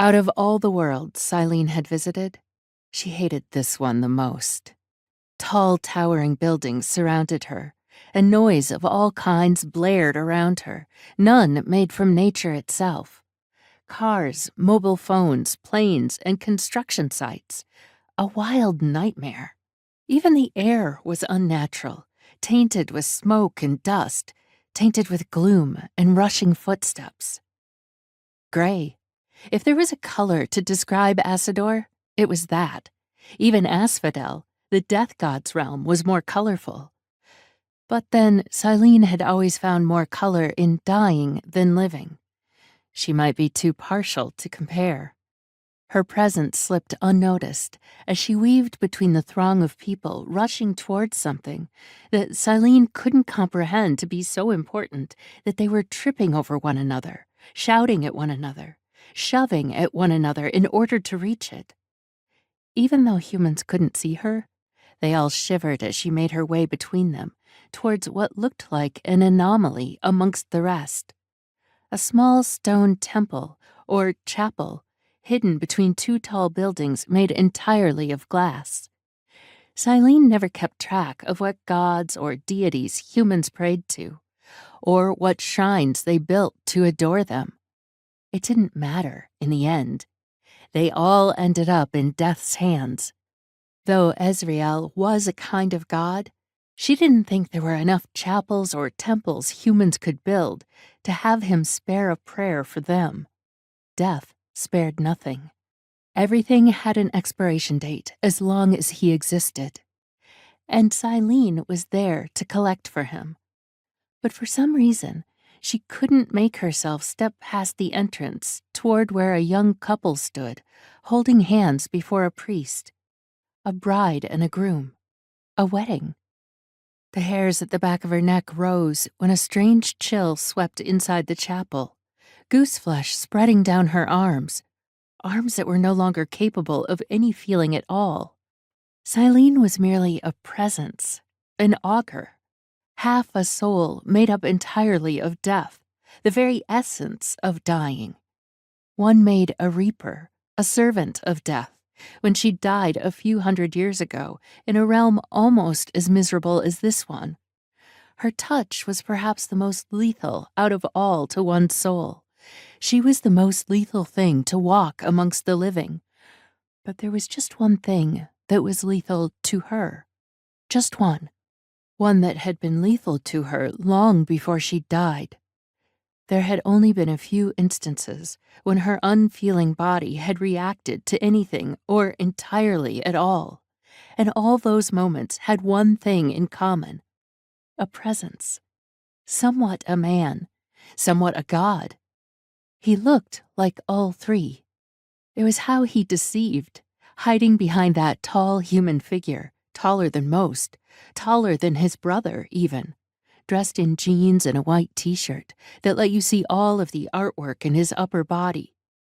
Out of all the worlds Silene had visited, she hated this one the most. Tall, towering buildings surrounded her, and noise of all kinds blared around her, none made from nature itself. Cars, mobile phones, planes, and construction sites. A wild nightmare. Even the air was unnatural, tainted with smoke and dust, tainted with gloom and rushing footsteps. Gray. If there was a color to describe Asador, it was that. Even Asphodel, the death god's realm, was more colorful. But then Silene had always found more color in dying than living. She might be too partial to compare. Her presence slipped unnoticed as she weaved between the throng of people rushing towards something that Silene couldn't comprehend to be so important that they were tripping over one another, shouting at one another, shoving at one another in order to reach it. Even though humans couldn't see her, they all shivered as she made her way between them, towards what looked like an anomaly amongst the rest. A small stone temple, or chapel, hidden between two tall buildings made entirely of glass. Silene never kept track of what gods or deities humans prayed to, or what shrines they built to adore them. It didn't matter in the end. They all ended up in death's hands. Though Ezreal was a kind of god, she didn't think there were enough chapels or temples humans could build to have him spare a prayer for them. Death spared nothing. Everything had an expiration date as long as he existed. And Silene was there to collect for him. But for some reason, she couldn't make herself step past the entrance toward where a young couple stood, holding hands before a priest. A bride and a groom. A wedding. The hairs at the back of her neck rose when a strange chill swept inside the chapel, gooseflesh spreading down her arms that were no longer capable of any feeling at all. Silene was merely a presence, an augur, half a soul made up entirely of death, the very essence of dying. One made a reaper, a servant of death, when she died a few hundred years ago in a realm almost as miserable as this one. Her touch was perhaps the most lethal out of all to one's soul. She was the most lethal thing to walk amongst the living. But there was just one thing that was lethal to her. Just one. One that had been lethal to her long before she died. There had only been a few instances when her unfeeling body had reacted to anything or entirely at all, and all those moments had one thing in common. A presence. Somewhat a man, somewhat a god. He looked like all three. It was how he deceived, hiding behind that tall human figure, taller than most, taller than his brother even, dressed in jeans and a white t-shirt that let you see all of the artwork in his upper body,